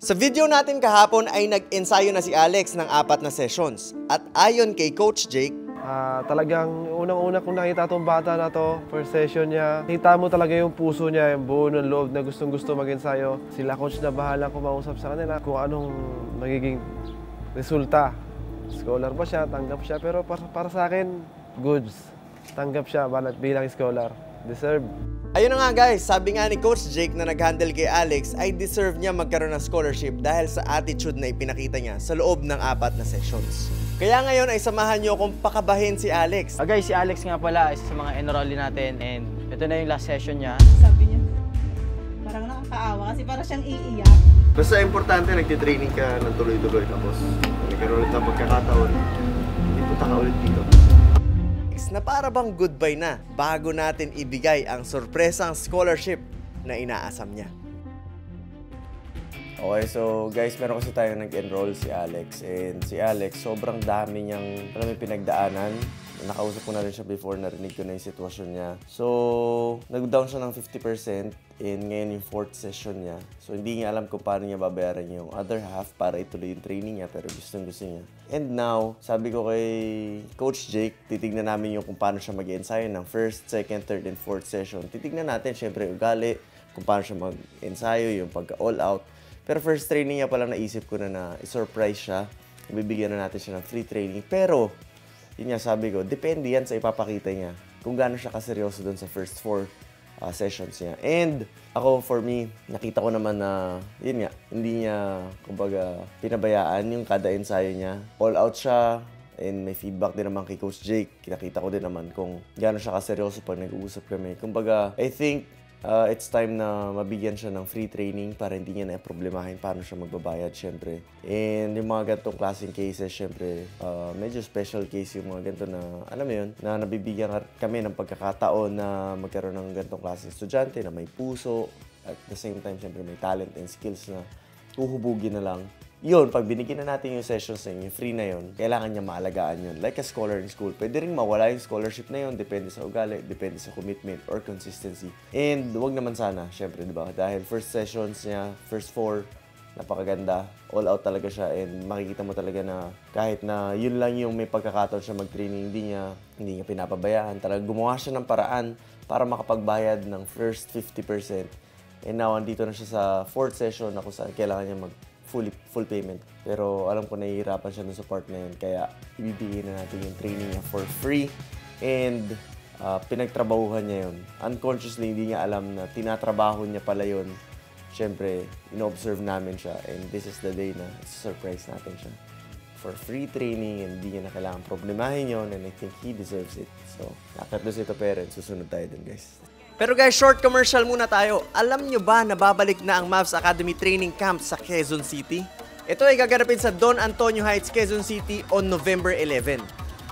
Sa video natin kahapon ay nag-ensayo na si Alex ng 4 na sessions. At ayon kay Coach Jake, talagang unang-una kong nakita itong bata na to, first session niya. Kita mo talaga yung puso niya, yung buo ng loob na gustong-gusto mag-ensayo. Sila coach na bahala kumausap sa kanila kung anong magiging resulta. Scholar ba siya, tanggap siya, pero para sa akin, goods. Tanggap siya bilang scholar. Deserve. Ayun na nga guys, sabi nga ni Coach Jake na nag-handle kay Alex ay deserve niya magkaroon ng scholarship dahil sa attitude na ipinakita niya sa loob ng 4 na sessions. Kaya ngayon ay samahan niyo kung pakabahin si Alex. Guys, si Alex nga pala isa sa mga enrollee natin and ito na yung last session niya. Sabi niya, parang nakakaawa kasi parang siyang iiyak. Basta importante nagtitraining ka ng tuloy-tuloy tapos nagkaroon ulit ng pagkakataon, hindi punta ka ulit dito. Na para bang goodbye na bago natin ibigay ang sorpresang scholarship na inaasam niya. Okay, so guys, meron kasi tayong nag-enroll si Alex and si Alex, sobrang dami niyang pinagdaanan. Nakausap ko na rin siya before, narinig ko na yung sitwasyon niya. So, nag-down siya ng 50% and ngayon yung 4th session niya. So, hindi niya alam kung paano niya babayaran yung other half para ituloy yung training niya pero gustong-gusto niya. And now, sabi ko kay Coach Jake, titignan namin yung kung paano siya mag-ensayo ng 1st, 2nd, 3rd, and 4th session. Titignan natin, syempre, ugali, kung paano siya mag-ensayo, yung pagka-all out. Pero first training niya palang naisip ko na i-surprise siya. Ibibigyan na natin siya ng free training. Pero, yun nga sabi ko, depende yan sa ipapakita niya kung gaano siya kaseryoso dun sa first 4 sessions niya. And ako, for me, nakita ko naman na, yun nga, hindi niya, kumbaga, pinabayaan yung kada ensayo niya. All out siya, and may feedback din naman kay Coach Jake. Nakita ko din naman kung gaano siya kaseryoso pag nag-uusap kami. Kumbaga, I think, it's time na mabigyan siya ng free training para hindi niya na-problemahin paano siya magbabayad, syempre. And yung mga ganitong klaseng cases, syempre, medyo special case yung mga ganito na, alam mo yun, na nabibigyan kami ng pagkakataon na magkaroon ng ganitong klaseng estudyante na may puso, at the same time, syempre, may talent and skills na uhubugin na lang. Yun, pag binigyan na natin yung sessions na yun, yung free na yun, kailangan niya maalagaan yun. Like a scholar in school, pwede rin mawala yung scholarship na yun, depende sa ugali, depende sa commitment or consistency. And wag naman sana, syempre, di ba? Dahil first sessions niya, first 4, napakaganda, all out talaga siya, and makikita mo talaga na kahit na yun lang yung may pagkakataon siya mag-training, hindi niya pinapabayaan. Talaga gumawa siya ng paraan para makapagbayad ng first 50%. And now, andito na siya sa 4th session na kung saan kailangan niya full payment. Pero alam ko nahihirapan siya dun sa part na yun. Kaya ibibigay na natin yung training niya for free. And pinagtrabahuhan niya yun. Unconsciously, hindi niya alam na tinatrabaho niya pala yun. Siyempre, in-observe namin siya. And this is the day na surprise natin siya. For free training, and hindi niya na kailangan problemahin yun. And I think he deserves it. So, nakit doon ito parents. Susunod tayo dun, guys. Pero guys, short commercial muna tayo. Alam nyo ba na babalik na ang Mavs Academy Training Camp sa Quezon City? Ito ay gaganapin sa Don Antonio Heights, Quezon City on November 11.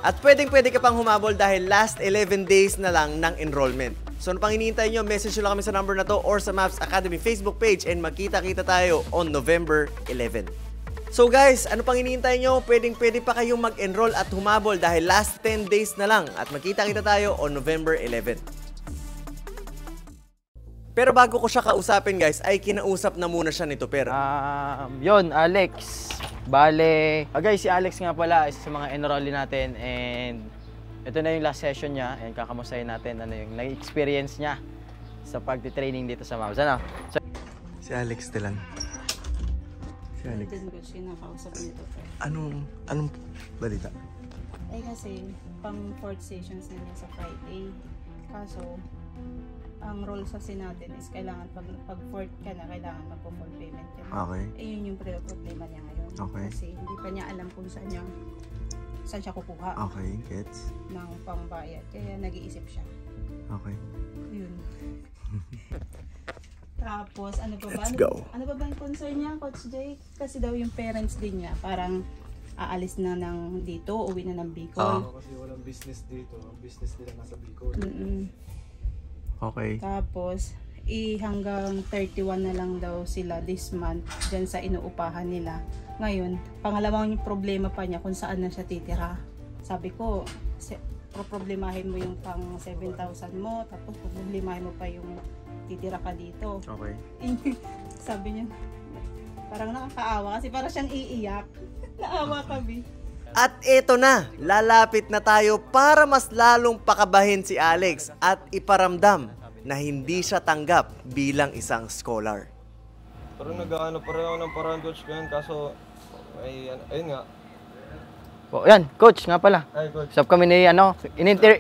At pwedeng-pwede ka pang humabol dahil last 11 days na lang ng enrollment. So ano pang hinihintay nyo, message nyo lang kami sa number na to or sa Mavs Academy Facebook page and magkita-kita tayo on November 11. So guys, ano pang hinihintay nyo? Pwedeng-pwede pa kayong mag-enroll at humabol dahil last 10 days na lang at magkita-kita tayo on November 11. Pero bago ko siya kausapin guys, ay kinausap na muna siya nito pero. Yun, Alex. Bale, guys, si Alex nga pala isa sa mga enrollee natin and ito na yung last session niya and kakamustahin natin ano yung experience niya sa pagti-training dito sa Mavs. Ano? So, Si Alex Telan. Si Alex. Kinakausap nito. Anong balita? Eh kasi, pang 4th sessions na niya sa Friday. Kaso, ang role sa natin is kailangan pag 4th ka na, kailangan magpo-full payment ka na. Okay. Eh yun yung problema niya ngayon. Okay. Kasi hindi pa niya alam kung saan siya kukuha. Okay, gets. Ng pangbayad. Kaya nag-iisip siya. Okay. Yun. Tapos, ano ba? Let's go. Ano ba yung concern niya, Coach Jake? Kasi daw yung parents din niya, parang aalis na ng dito, uwi na ng Bicol. Kasi walang business dito. Ang business nila nasa Bicol. Okay. Tapos, hanggang 31 na lang daw sila this month dyan sa inuupahan nila. Ngayon, pangalawang problema pa niya kung saan na siya titira. Sabi ko, problemahin mo yung pang 7,000 mo, tapos problemahin mo pa yung titira ka dito. Okay. Sabi niya, Parang nakakaawa kasi parang siyang iiyak. Naawa kami. At eto na, lalapit na tayo para mas lalong pakabahin si Alex at iparamdam na hindi siya tanggap bilang isang scholar. Pero nag-ano pa rin ako ng parang coach ko yun, kaso ayun nga. Oh, yan, coach nga pala. Ay, coach. Usap kami ni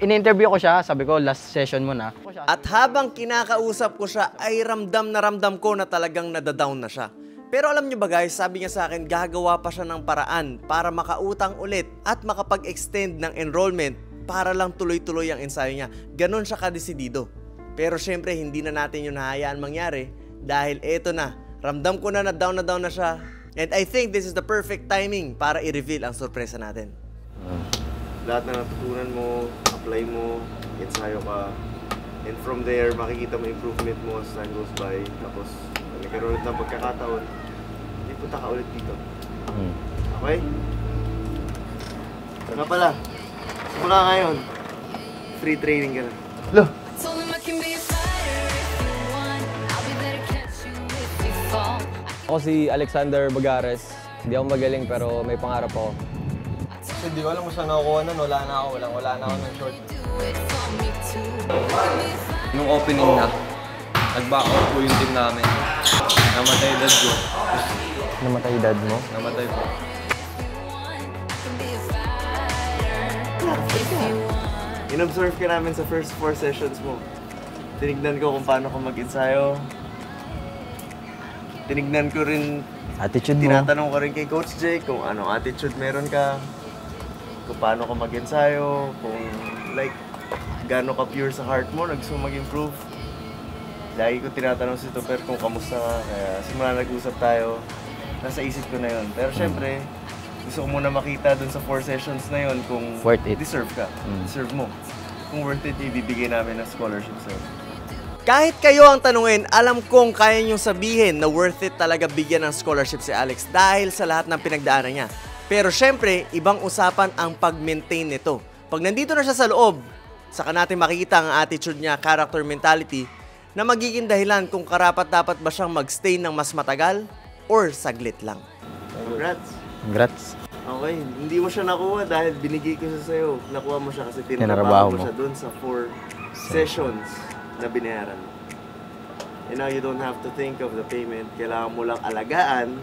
in-interview ko siya, sabi ko last session mo na. At habang kinakausap ko siya ay ramdam ko na talagang nadadown na siya. Pero alam niyo ba guys, sabi niya sa akin gagawa pa siya ng paraan para makautang ulit at makapag-extend ng enrollment para lang tuloy-tuloy ang ensayo niya. Ganon siya kadesidido. Pero syempre hindi na natin yung nahayaan mangyari dahil eto na, ramdam ko na down na siya. And I think this is the perfect timing para i-reveal ang sorpresa natin. Lahat na natutunan mo, apply mo, ensayo ka. And from there, makikita mo improvement mo as time goes by. Tapos, nagkaroon ng pagkakataon, punta ka ulit dito. Okay? Nga pala, simula ngayon, free training ka na. Lo! Ako si Alexander Bagares. Hindi ako magaling pero may pangarap ako. Kasi di ko alam kung saan nakukuha nun, wala na ako ng short. Nung opening na, nag-back out po yung team namin. Namatay dad ko. Namatay dad mo? Namatay po. In-observe ka namin sa first 4 sessions mo. Tinignan ko kung paano ka mag-ensayo. Tinignan ko rin, Attitude mo? tinatanong ko rin kay Coach Jake kung anong attitude meron ka. Kung paano ka mag-ensayo, kung like, gaano ka pure sa heart mo, gusto mag-improve. Lagi ko tinatanong si Tupper kung kamusta ka, kaya simula nag-usap tayo, nasa isip ko na yun. Pero syempre, gusto ko muna makita dun sa 4 sessions na yun kung Worth it. deserve ka, deserve mo. Kung worth it, ibibigay namin ng scholarship sa'yo. Kahit kayo ang tanungin, alam kong kaya niyong sabihin na worth it talaga bigyan ng scholarship si Alex dahil sa lahat ng pinagdaanan niya. Pero syempre, ibang usapan ang pag-maintain nito. Pag nandito na siya sa loob, saka natin makikita ang attitude niya, character, mentality, na magiging dahilan kung karapat-dapat ba siyang magstay ng mas matagal or saglit lang. Congrats! Congrats. Okay, hindi mo siya nakuha dahil binigay ko siya sa'yo. Nakuha mo siya kasi Tinarabaho tinarabaho mo mo siya dun sa 4 sessions na binayaran mo. And now you don't have to think of the payment. Kailangan mo lang alagaan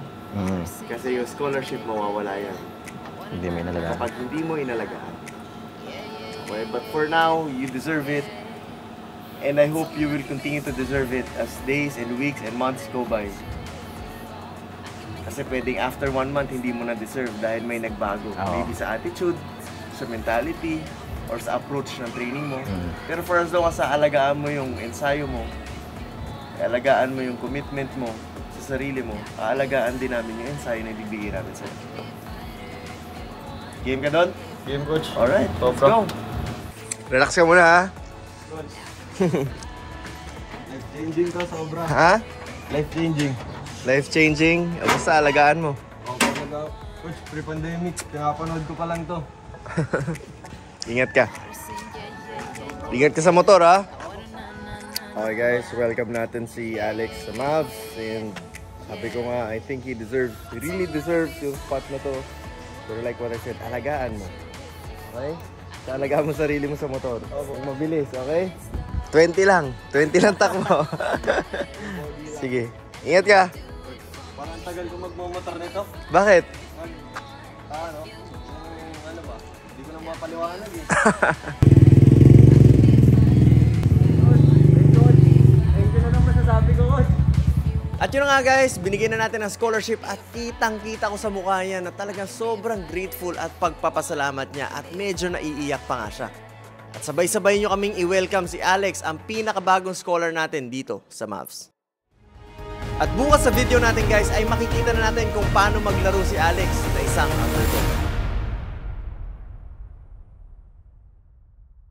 kasi yung scholarship mawawala yan Hindi may nalagaan. kapag hindi mo inalagaan. Okay, but for now, you deserve it. And I hope you will continue to deserve it as days and weeks and months go by. Kasi pwedeng after 1 month, hindi mo na-deserve dahil may nagbago. Oo. Maybe sa attitude, sa mentality, or sa approach ng training mo. Pero for as long as alagaan mo yung ensayo mo, alagaan mo yung commitment mo sa sarili mo, aalagaan din namin yung ensayo na ibibigay namin sa'yo. Game ka doon? Game, coach. Alright, let's Sobra. go. Relax ka muna, ha? Life-changing to, sobra. Ha? Life-changing. Life-changing. Basta alagaan mo. Okay, coach, pre-pandemic, pinapanood ko pa lang to. Ingat ka. Ingat ka sa motor, ha? Okay guys, welcome natin si Alex sa Mavs. And sabi ko nga, I think he really deserves yung spot na to. Pero like what I said, alagaan mo. Okay? Alagaan mo sarili mo sa motor. Huwag mabilis, okay? 20 lang. 20 lang takbo. Sige. Ingat ka. Parang tagal ko magmamotor nito. Bakit? Ano ba? Hindi ko na mapaliwanag eh. At yun nga guys, binigyan na natin ng scholarship at kitang-kita ko sa mukha niya na talagang sobrang grateful at pagpapasalamat niya at medyo naiiyak pa nga siya. At sabay-sabay nyo kaming i-welcome si Alex, ang pinakabagong scholar natin dito sa Mavs. At bukas sa video natin guys ay makikita na natin kung paano maglaro si Alex na isang underdog.